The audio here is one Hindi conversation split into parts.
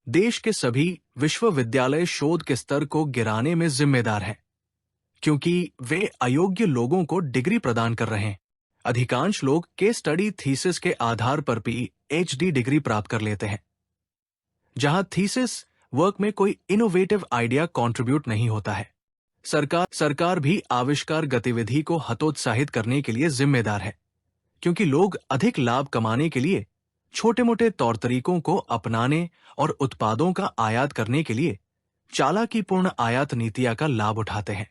देश के सभी विश्वविद्यालय शोध के स्तर को गिराने में जिम्मेदार हैं, क्योंकि वे अयोग्य लोगों को डिग्री प्रदान कर रहे हैं। अधिकांश लोग केस स्टडी थीसिस के आधार पर पीएचडी डिग्री प्राप्त कर लेते हैं, जहां थीसिस वर्क में कोई इनोवेटिव आइडिया कंट्रीब्यूट नहीं होता है। सरकार भी आविष्कार गतिविधि को हतोत्साहित करने के लिए जिम्मेदार है, क्योंकि लोग अधिक लाभ कमाने के लिए छोटे मोटे तौर तरीकों को अपनाने और उत्पादों का आयात करने के लिए चालाकीपूर्ण आयात नीतियां का लाभ उठाते हैं।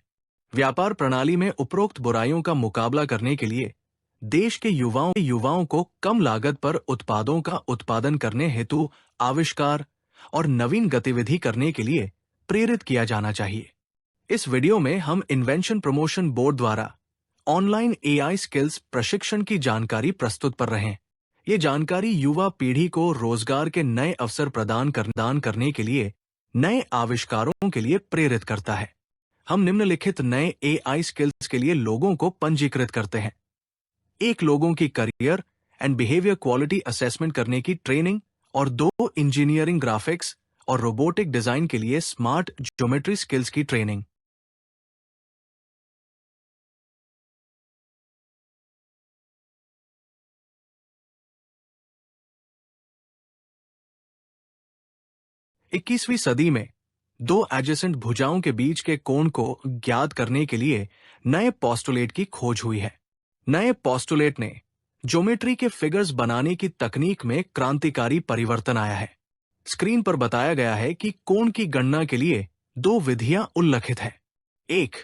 व्यापार प्रणाली में उपरोक्त बुराइयों का मुकाबला करने के लिए देश के युवाओं को कम लागत पर उत्पादों का उत्पादन करने हेतु आविष्कार और नवीन गतिविधि करने के लिए प्रेरित किया जाना चाहिए। इस वीडियो में हम इन्वेंशन प्रमोशन बोर्ड द्वारा ऑनलाइन एआई स्किल्स प्रशिक्षण की जानकारी प्रस्तुत कर रहे हैं। ये जानकारी युवा पीढ़ी को रोजगार के नए अवसर प्रदान करने के लिए नए आविष्कारों के लिए प्रेरित करता है। हम निम्नलिखित नए एआई स्किल्स के लिए लोगों को पंजीकृत करते हैं। 1 लोगों की career and behaviour quality assessment करने की ट्रेनिंग और 2 इंजीनियरिंग ग्राफिक्स और रोबोटिक डिजाइन के लिए स्मार्ट ज्योमेट्री स्किल्स की ट्रेनिंग। इक्कीसवीं सदी में 2 एडजेसेंट भुजाओं के बीच के कोण को ज्ञात करने के लिए नए पोस्टुलेट की खोज हुई है। नए पोस्टुलेट ने ज्योमेट्री के फिगर्स बनाने की तकनीक में क्रांतिकारी परिवर्तन आया है। स्क्रीन पर बताया गया है कि कोण की गणना के लिए 2 विधियां उल्लिखित हैं। 1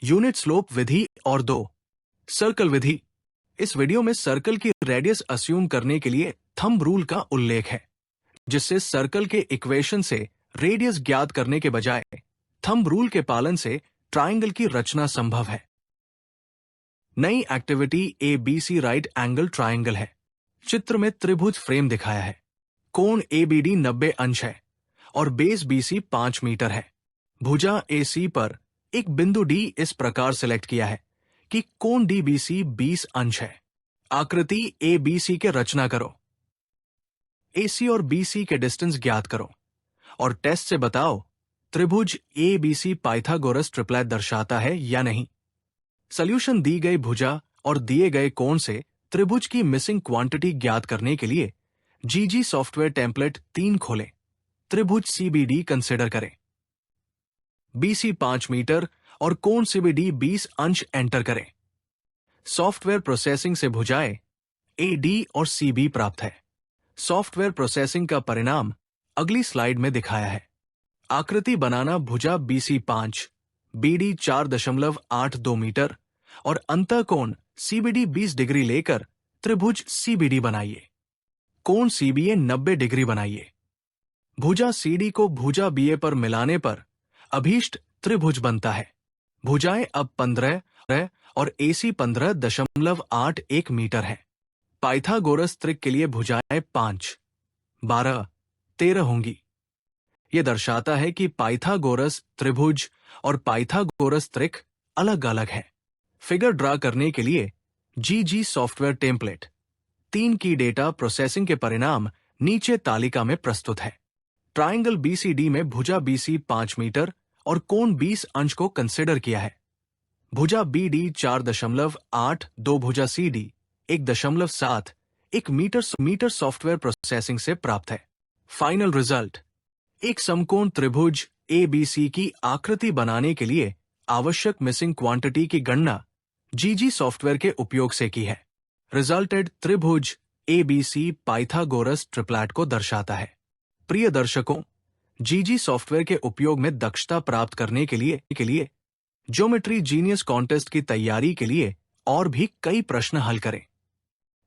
यूनिट स्लोप विधि और 2 सर्कल विधि। इस वीडियो में सर्कल की रेडियस अस्यूम करने के लिए थंब रूल का उल्लेख है, जिससे सर्कल के इक्वेशन से रेडियस ज्ञात करने के बजाय थंब रूल के पालन से ट्रायंगल की रचना संभव है। नई activity ABC right angle triangle है। चित्र में त्रिभुज फ्रेम दिखाया है। कोण ABD 90 अंश है और बेस BC 5 मीटर है। भुजा AC पर एक बिंदु D इस प्रकार सिलेक्ट किया है कि कोण DBC 20 अंश है। आकृति ABC के रचना करो। AC और BC के डिस्टेंस ज्ञात करो और टेस्ट से बताओ त्रिभुज ABC पाइथागोरस ट्रिपलेट दर्शाता है या नहीं। सॉल्यूशन दी गई भुजा और दिए गए कोण से त्रिभुज की मिसिंग क्वांटिटी ज्ञात करने के लिए GG सॉफ्टवेयर टेम्पलेट 3 खोलें। त्रिभुज CBD कंसिडर करें। BC 5 मीटर और कोण CBD 20 अंश एंटर करें। सॉफ्टवेयर प्रोसेसिंग से भुजाएं AD और CB प्राप्त है। सॉफ्टवेयर प्रोसेसिंग का परिणाम अगली स्लाइड में दिखाया है। आकृति बनाना भुजा BC 5, BD 4.82 मीटर और अंतःकोण CBD 20 डिग्री लेकर त्रिभुज CBD बनाइए। कोण CBA 90 डिग्री बनाइए। भुजा CD को भुजा BA पर मिलाने पर अभीष्ट त्रिभुज बनता है। भुजाएं अब 15 और AC 15.81 मीटर है। पाइथागोरस त्रिक के लिए भुजाएं 5, 12, 13 होंगी। यह दर्शाता है कि पाइथागोरस त्रिभुज और पाइथागोरस त्रिक अलग अलग है। फिगर ड्रा करने के लिए GG सॉफ्टवेयर टेम्पलेट 3 की डेटा प्रोसेसिंग के परिणाम नीचे तालिका में प्रस्तुत है। ट्रायंगल BCD में भुजा BC 5 मीटर और कोण 20 अंश को कंसिडर किया है। भुजा BD 4.82 भुजा CD 1.7 मीटर सॉफ्टवेयर प्रोसेसिंग से प्राप्त है। फाइनल रिजल्ट एक समकोण त्रिभुज ABC की आकृति बनाने के लिए आवश्यक मिसिंग क्वांटिटी की गणना GG सॉफ्टवेयर के उपयोग से की है। रिजल्टेड त्रिभुज ABC पाइथागोरस ट्रिपलेट को दर्शाता है। प्रिय दर्शकों, GG सॉफ्टवेयर के उपयोग में दक्षता प्राप्त करने के लिए ज्योमेट्री जीनियस कॉन्टेस्ट की तैयारी के लिए और भी कई प्रश्न हल करें।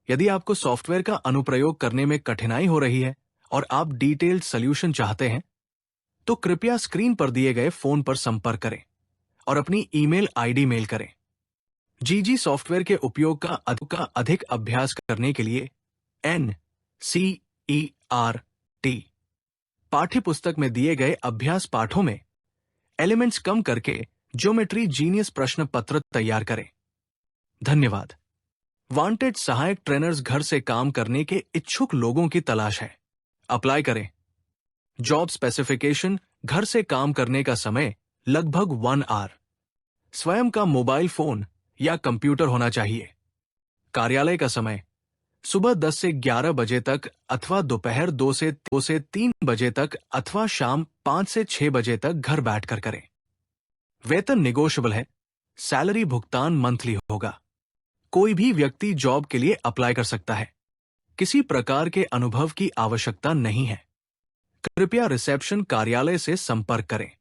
यदि आपको सॉफ्टवेयर का अनुप्रयोग करने में कठिनाई हो रही है और आप डिटेल्ड सॉल्यूशन चाहते हैं, तो कृपया स्क्रीन पर दिए गए फोन पर संपर्क करें और अपनी ईमेल आईडी मेल करें। GG सॉफ्टवेयर के उपयोग का अधिक अभ्यास करने के लिए NCERT पाठ्यपुस्तक में दिए गए अभ्यास पाठों में एलिमेंट्स कम करके ज्योमेट्री जीनियस प्रश्न पत्र तैयार करें। धन्यवाद। वांटेड सहायक ट्रेनर्स घर से काम करने के इच्छुक लोगों की तलाश है। अप्लाई करें। जॉब स्पेसिफिकेशन, घर से काम करने का समय लगभग 1 आवर। स्वयं का मोबाइल फोन या कंप्यूटर होना चाहिए। कार्यालय का समय सुबह 10 से 11 बजे तक अथवा दोपहर 2 से 3 बजे तक अथवा शाम 5 से 6 बजे तक घर बैठकर करें। वेतन निगोशिएबल है। सैलरी भुगतान मंथली होगा। कोई भी व्यक्ति जॉब के लिए अप्लाई कर सकता है। किसी प्रकार के अनुभव की आवश्यकता नहीं है। कृपया रिसेप्शन कार्यालय से संपर्क करें।